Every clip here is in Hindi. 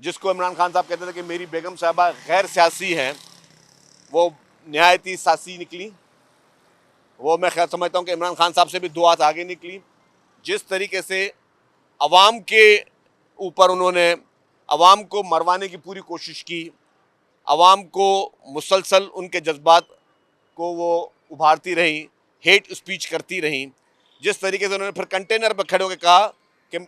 जिसको इमरान खान साहब कहते थे कि मेरी बेगम साहबा गैर सियासी हैं, वो नहायत ही सियासी निकली। वो मैं ख्याल समझता हूँ कि इमरान खान साहब से भी 2 हाथ आगे निकली। जिस तरीके से अवाम के ऊपर उन्होंने अवाम को मरवाने की पूरी कोशिश की, अवाम को मुसलसल उनके जज्बात को वो उभारती रहीं, हेट स्पीच करती रहीं। जिस तरीके से उन्होंने फिर कंटेनर पर खड़े होकर कहा कि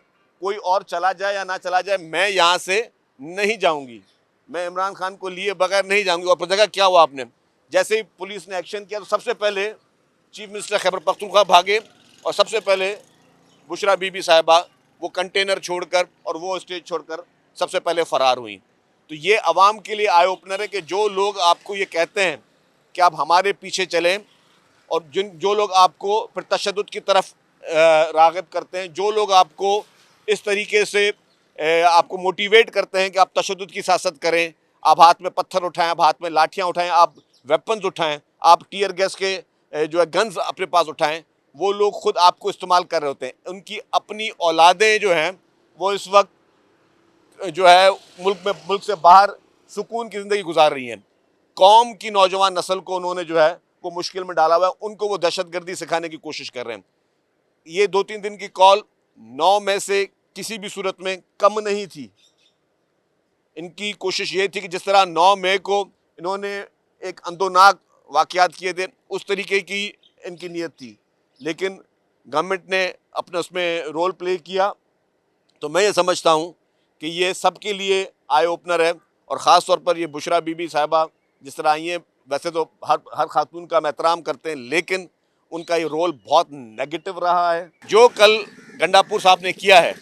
कोई और चला जाए या ना चला जाए, मैं यहाँ से नहीं जाऊँगी, मैं इमरान खान को लिए बगैर नहीं जाऊँगी। और जगह क्या हुआ, आपने जैसे ही पुलिस ने एक्शन किया तो सबसे पहले चीफ मिनिस्टर खैबर पख्तूनख्वा भागे और सबसे पहले बुशरा बीबी साहिबा वो कंटेनर छोड़कर और वो स्टेज छोड़कर सबसे पहले फ़रार हुई। तो ये अवाम के लिए आई ओपनर है कि जो लोग आपको ये कहते हैं कि आप हमारे पीछे चलें, और जो लोग आपको फिर तशद्दुद की तरफ राग़िब करते हैं, जो लोग आपको इस तरीके से आपको मोटिवेट करते हैं कि आप तशद्दुद की सियासत करें, आप हाथ में पत्थर उठाएं, आप हाथ में लाठियां उठाएं, आप वेपन्स उठाएं, आप टीयर गैस के जो है गन्स अपने पास उठाएं, वो लोग खुद आपको इस्तेमाल कर रहे होते हैं। उनकी अपनी औलादें जो हैं वो इस वक्त जो है मुल्क से बाहर सुकून की ज़िंदगी गुजार रही हैं। कौम की नौजवान नस्ल को उन्होंने जो है वो मुश्किल में डाला हुआ है, उनको वो दहशतगर्दी सिखाने की कोशिश कर रहे हैं। ये 2-3 दिन की कॉल 9 में से किसी भी सूरत में कम नहीं थी। इनकी कोशिश ये थी कि जिस तरह 9 मई को इन्होंने एक अंदोनाक वाक़यात किए थे, उस तरीके की इनकी नीयत थी, लेकिन गवर्नमेंट ने अपने उसमें रोल प्ले किया। तो मैं ये समझता हूँ कि ये सबके लिए आई ओपनर है, और ख़ास तौर पर ये बुशरा बीबी साहिबा जिस तरह आई हैं, वैसे तो हर खातून का हम एहतराम करते हैं, लेकिन उनका ये रोल बहुत नेगेटिव रहा है। जो कल गंडापुर साहब ने किया है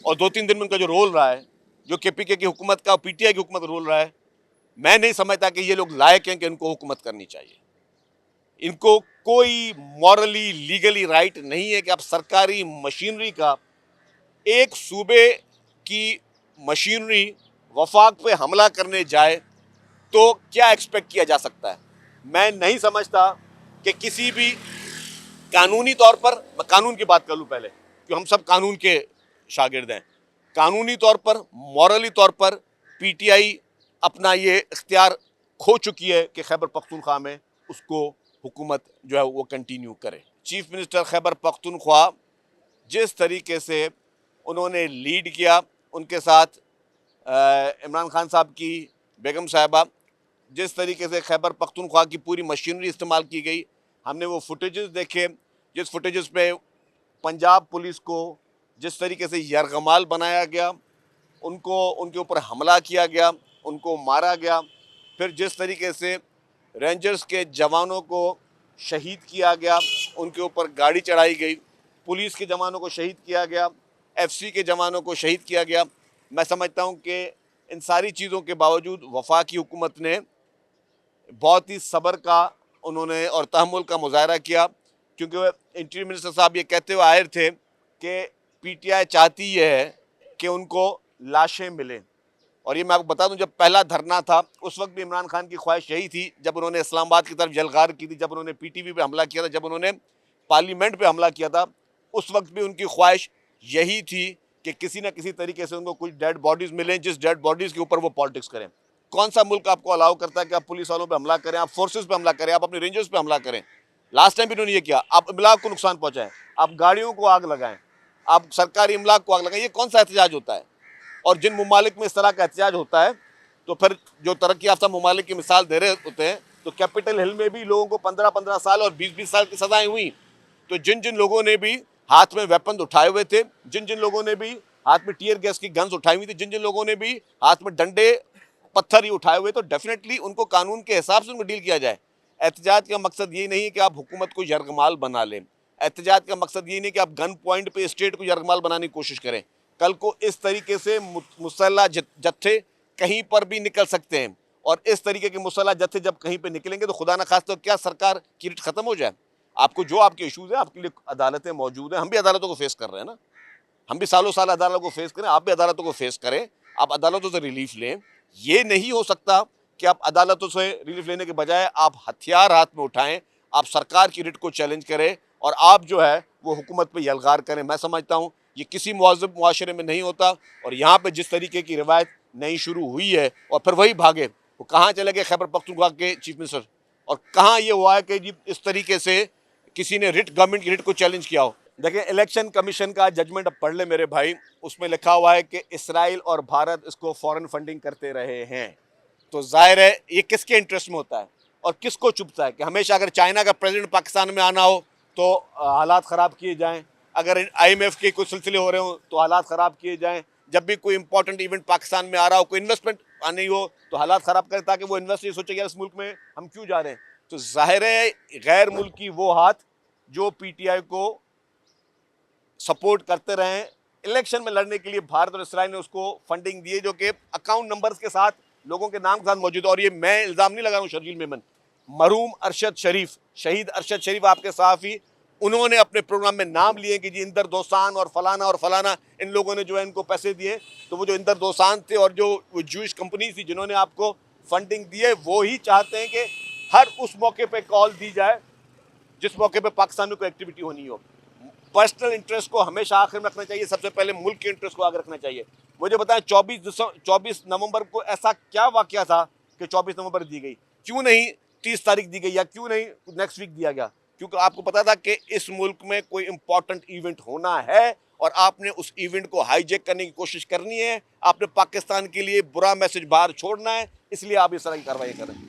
और 2-3 दिन में उनका जो रोल रहा है, जो KPK की हुकूमत का और PTI की हुकूमत रोल रहा है, मैं नहीं समझता कि ये लोग लायक हैं कि इनको हुकूमत करनी चाहिए। इनको कोई मॉरली लीगली राइट नहीं है कि आप सरकारी मशीनरी का, एक सूबे की मशीनरी वफाक पे हमला करने जाए तो क्या एक्सपेक्ट किया जा सकता है। मैं नहीं समझता कि किसी भी कानूनी तौर पर, मैं कानून की बात कर लूँ पहले, कि हम सब कानून के शागिर्द हैं, कानूनी तौर पर, मॉरली तौर पर PTI अपना ये इख्तियार खो चुकी है कि खैबर पख्तूनख्वा में उसको हुकूमत जो है वो कंटिन्यू करे। चीफ मिनिस्टर खैबर पख्तूनख्वा जिस तरीके से उन्होंने लीड किया, उनके साथ इमरान खान साहब की बेगम साहिबा, जिस तरीके से खैबर पख्तूनख्वा की पूरी मशीनरी इस्तेमाल की गई, हमने वो फुटेजेस देखे, जिस फुटेजेस पे पंजाब पुलिस को जिस तरीके से यरगमाल बनाया गया, उनको उनके ऊपर हमला किया गया, उनको मारा गया, फिर जिस तरीके से रेंजर्स के जवानों को शहीद किया गया, उनके ऊपर गाड़ी चढ़ाई गई, पुलिस के जवानों को शहीद किया गया, FC के जवानों को शहीद किया गया। मैं समझता हूँ कि इन सारी चीज़ों के बावजूद वफाकी हुकूमत ने बहुत ही सब्र का उन्होंने और तहम्मुल का मुजाहरा किया, क्योंकि इंटीरियर मिनिस्टर साहब ये कहते हुए आए थे कि PTI चाहती है कि उनको लाशें मिलें। और ये मैं आपको बता दूं, जब पहला धरना था उस वक्त भी इमरान खान की ख्वाहिश यही थी, जब उन्होंने इस्लामाबाद की तरफ जलगार की थी, जब उन्होंने PTV पे हमला किया था, जब उन्होंने पार्लियामेंट पे हमला किया था, उस वक्त भी उनकी ख्वाहिश यही थी कि किसी न किसी तरीके से उनको कुछ डेड बॉडीज़ मिलें, जिस डेड बॉडीज़ के ऊपर वो पॉलिटिक्स करें। कौन सा मुल्क आपको अलाउ करता है कि आप पुलिस वालों पर हमला करें, आप फोर्सेज पर हमला करें, आप अपने रेंजर्स पर हमला करें? लास्ट टाइम भी उन्होंने ये किया, आप इमलाक को नुकसान पहुँचाएँ, आप गाड़ियों को आग लगाएँ, आप सरकारी इमलाक को आग लगाएँ, ये कौन सा एहतजाज होता है? और जिन ममालिक में इस तरह का एहतजाज होता है, तो फिर जो तरक्की याफ्ता ममालिक की मिसाल दे रहे होते हैं, तो कैपिटल हिल में भी लोगों को 15-15 साल और 20-20 साल की सजाएं हुई। तो जिन जिन लोगों ने भी हाथ में वेपन उठाए हुए थे, जिन जिन लोगों ने भी हाथ में टीयर गैस की गन्स उठाई हुई थी, जिन जिन लोगों ने भी हाथ में डंडे पत्थर ही उठाए हुए, तो डेफिनेटली उनको कानून के हिसाब से उनको डील किया जाए। एहतजाज का मकसद ये नहीं है कि आप हुकूमत को यरगमाल बना लें, एहतजाज का मकसद ये नहीं कि आप गन पॉइंट पे स्टेट को यरगमाल बनाने की कोशिश करें। कल को इस तरीके से मुसल्ला जत्थे कहीं पर भी निकल सकते हैं, और इस तरीके के मुसल्ला जत्थे जब कहीं पे निकलेंगे तो खुदा न खास्ता क्या सरकार की रिट ख़त्म हो जाए। आपको जो आपके इशूज़ हैं, आपके लिए अदालतें मौजूद हैं, हम भी अदालतों को फेस कर रहे हैं ना, हम भी सालों साल अदालतों को फेस करें, आप भी अदालतों को फेस करें, आप अदालतों से रिलीफ लें। ये नहीं हो सकता कि आप अदालतों से रिलीफ लेने के बजाय आप हथियार हाथ में उठाएं, आप सरकार की रिट को चैलेंज करें और आप जो है वो हुकूमत पे यलगार करें। मैं समझता हूँ ये किसी मुआज़िब मुआशरे में नहीं होता, और यहाँ पे जिस तरीके की रिवायत नहीं शुरू हुई है और फिर वही भागे, वो कहाँ चले गए खैबर पख्तूनख्वा के चीफ मिनिस्टर, और कहाँ ये हुआ है कि जी इस तरीके से किसी ने रिट, गवर्नमेंट की रिट को चैलेंज किया हो। देखिए, इलेक्शन कमीशन का जजमेंट अब पढ़ ले मेरे भाई, उसमें लिखा हुआ है कि इसराइल और भारत इसको फॉरेन फंडिंग करते रहे हैं। तो जाहिर है ये किसके इंटरेस्ट में होता है और किसको चुभता है कि हमेशा अगर चाइना का प्रेसिडेंट पाकिस्तान में आना हो तो हालात ख़राब किए जाएं, अगर IMF के कुछ सिलसिले हो रहे हो तो हालात ख़राब किए जाएं, जब भी कोई इंपॉर्टेंट इवेंट पाकिस्तान में आ रहा हो, कोई इन्वेस्टमेंट आनी हो तो हालात ख़राब करें, ताकि वो इन्वेस्टर ये सोचे यार इस मुल्क में हम क्यों जा रहे हैं। तो जाहिर है गैर मुल्की वो हाथ जो PTI को सपोर्ट करते रहे इलेक्शन में लड़ने के लिए, भारत और इसराइल ने उसको फंडिंग दी है, जो कि अकाउंट नंबर्स के साथ लोगों के नाम के साथ मौजूद है। और ये मैं इल्ज़ाम नहीं लगा रहा हूँ शर्जील मेमन, मरहूम अरशद शरीफ, शहीद अरशद शरीफ आपके सहाफ़ी, उन्होंने अपने प्रोग्राम में नाम लिए कि जी इंदर दोसान और फलाना इन लोगों ने जो है इनको पैसे दिए। तो वो जो इंदर दोसान थे और जो वो जूश कंपनी थी जिन्होंने आपको फंडिंग दी है, वो ही चाहते हैं कि हर उस मौके पे कॉल दी जाए जिस मौके पे पाकिस्तान में कोई एक्टिविटी होनी हो। पर्सनल इंटरेस्ट को हमेशा आखिर में रखना चाहिए, सबसे पहले मुल्क के इंटरेस्ट को आगे रखना चाहिए। मुझे बताएं 24 नवंबर को ऐसा क्या वाकया था कि 24 नवंबर दी गई, क्यों नहीं 30 तारीख दी गई या क्यों नहीं नेक्स्ट वीक दिया गया? क्योंकि आपको पता था कि इस मुल्क में कोई इंपॉर्टेंट इवेंट होना है और आपने उस इवेंट को हाईजैक करने की कोशिश करनी है, आपने पाकिस्तान के लिए बुरा मैसेज बाहर छोड़ना है, इसलिए आप इस तरह की कार्रवाई कर रहे हैं।